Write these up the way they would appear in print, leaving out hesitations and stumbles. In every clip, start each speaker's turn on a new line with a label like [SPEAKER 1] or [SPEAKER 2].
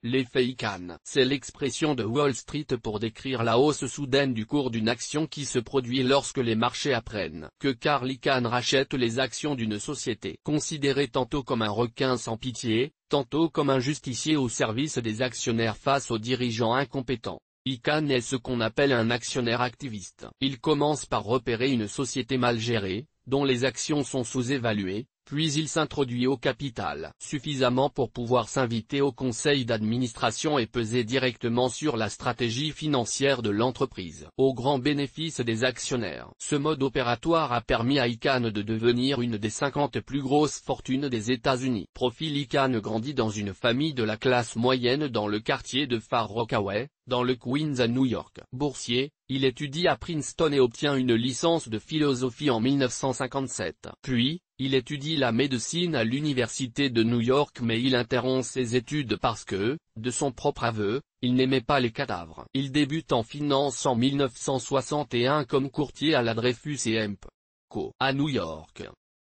[SPEAKER 1] L'effet Icahn. C'est l'expression de Wall Street pour décrire la hausse soudaine du cours d'une action qui se produit lorsque les marchés apprennent que Carl Icahn rachète les actions d'une société considérée tantôt comme un requin sans pitié, tantôt comme un justicier au service des actionnaires face aux dirigeants incompétents. Icahn est ce qu'on appelle un actionnaire activiste. Il commence par repérer une société mal gérée, dont les actions sont sous-évaluées, puis il s'introduit au capital suffisamment pour pouvoir s'inviter au conseil d'administration et peser directement sur la stratégie financière de l'entreprise, au grand bénéfice des actionnaires. Ce mode opératoire a permis à Icahn de devenir une des 50 plus grosses fortunes des États-Unis. Profil. Icahn grandit dans une famille de la classe moyenne dans le quartier de Far Rockaway, dans le Queens à New York. Boursier, il étudie à Princeton et obtient une licence de philosophie en 1957. Puis, il étudie la médecine à l'université de New York mais il interrompt ses études parce que, de son propre aveu, il n'aimait pas les cadavres. Il débute en finance en 1961 comme courtier à la Dreyfus et Co. à New York.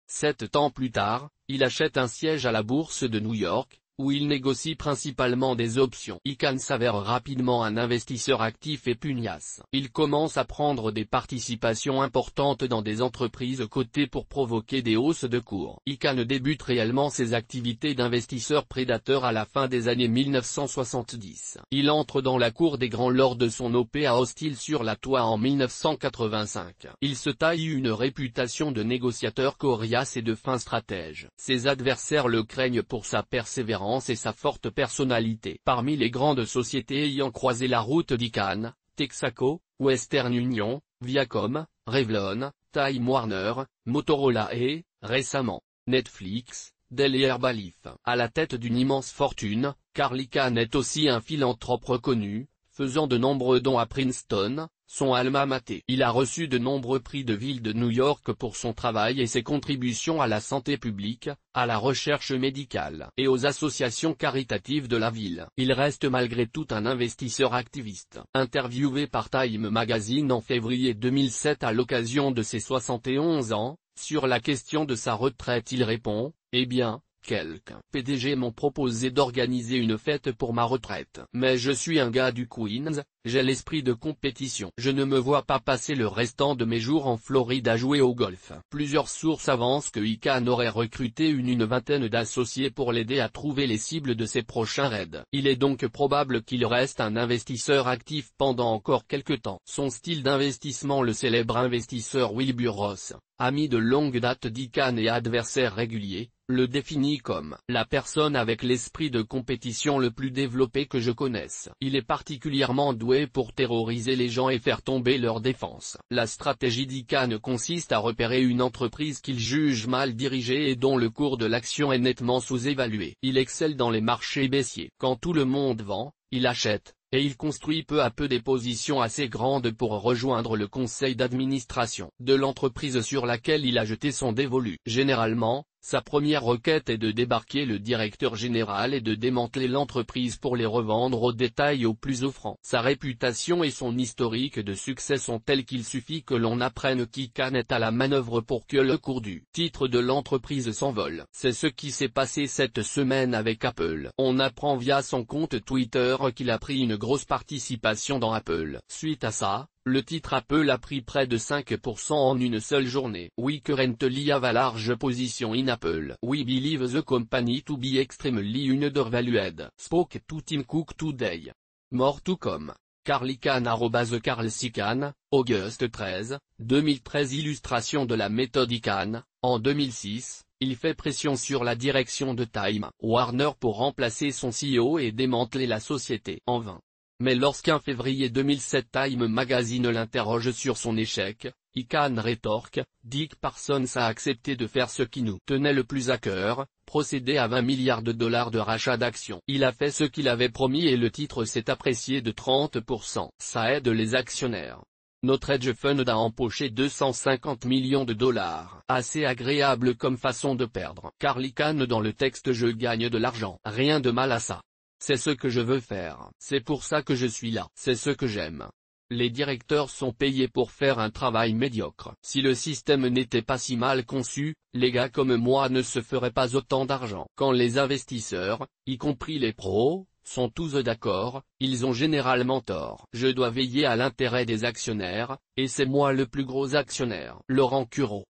[SPEAKER 1] 7 ans plus tard, il achète un siège à la bourse de New York, où il négocie principalement des options. Icahn s'avère rapidement un investisseur actif et pugnace. Il commence à prendre des participations importantes dans des entreprises cotées pour provoquer des hausses de cours. Icahn débute réellement ses activités d'investisseur prédateur à la fin des années 1970. Il entre dans la cour des grands lors de son OPA hostile sur la toile en 1985. Il se taille une réputation de négociateur coriace et de fin stratège. Ses adversaires le craignent pour sa persévérance et sa forte personnalité. Parmi les grandes sociétés ayant croisé la route d'Icahn, Texaco, Western Union, Viacom, Revlon, Time Warner, Motorola et, récemment, Netflix, Dell et Herbalife. À la tête d'une immense fortune, Carl Icahn est aussi un philanthrope reconnu, faisant de nombreux dons à Princeton, son alma mater. Il a reçu de nombreux prix de ville de New York pour son travail et ses contributions à la santé publique, à la recherche médicale et aux associations caritatives de la ville. Il reste malgré tout un investisseur activiste. Interviewé par Time Magazine en février 2007 à l'occasion de ses 71 ans, sur la question de sa retraite il répond, « Eh bien, quelques PDG m'ont proposé d'organiser une fête pour ma retraite. Mais je suis un gars du Queens, j'ai l'esprit de compétition. Je ne me vois pas passer le restant de mes jours en Floride à jouer au golf. » Plusieurs sources avancent que Icahn aurait recruté une vingtaine d'associés pour l'aider à trouver les cibles de ses prochains raids. Il est donc probable qu'il reste un investisseur actif pendant encore quelque temps. Son style d'investissement. Le célèbre investisseur Wilbur Ross, ami de longue date d'Icahn et adversaire régulier, le définit comme « la personne avec l'esprit de compétition le plus développé que je connaisse. Il est particulièrement doué pour terroriser les gens et faire tomber leur défense. » La stratégie d'Icahn consiste à repérer une entreprise qu'il juge mal dirigée et dont le cours de l'action est nettement sous-évalué. Il excelle dans les marchés baissiers. Quand tout le monde vend, il achète, et il construit peu à peu des positions assez grandes pour rejoindre le conseil d'administration de l'entreprise sur laquelle il a jeté son dévolu. Généralement, sa première requête est de débarquer le directeur général et de démanteler l'entreprise pour les revendre au détail au plus offrant. Sa réputation et son historique de succès sont tels qu'il suffit que l'on apprenne qu'Icahn est à la manœuvre pour que le cours du titre de l'entreprise s'envole. C'est ce qui s'est passé cette semaine avec Apple. On apprend via son compte Twitter qu'il a pris une grosse participation dans Apple. Suite à ça, le titre Apple a pris près de 5% en une seule journée. We currently have a large position in Apple. We believe the company to be extremely undervalued. Spoke to Tim Cook today. More to come. Carl Icahn @CarlsIcahn, Auguste 13, 2013. Illustration de la méthode Icahn. En 2006, il fait pression sur la direction de Time Warner pour remplacer son CEO et démanteler la société. En vain. Mais lorsqu'en février 2007 Time Magazine l'interroge sur son échec, Icahn rétorque, Dick Parsons a accepté de faire ce qui nous tenait le plus à cœur, procéder à 20 milliards de dollars de rachat d'actions. Il a fait ce qu'il avait promis et le titre s'est apprécié de 30%. Ça aide les actionnaires. Notre hedge fund a empoché 250 millions de dollars. Assez agréable comme façon de perdre. Carl Icahn dans le texte. Je gagne de l'argent. Rien de mal à ça. C'est ce que je veux faire. C'est pour ça que je suis là. C'est ce que j'aime. Les directeurs sont payés pour faire un travail médiocre. Si le système n'était pas si mal conçu, les gars comme moi ne se feraient pas autant d'argent. Quand les investisseurs, y compris les pros, sont tous d'accord, ils ont généralement tort. Je dois veiller à l'intérêt des actionnaires, et c'est moi le plus gros actionnaire. Laurent Curot.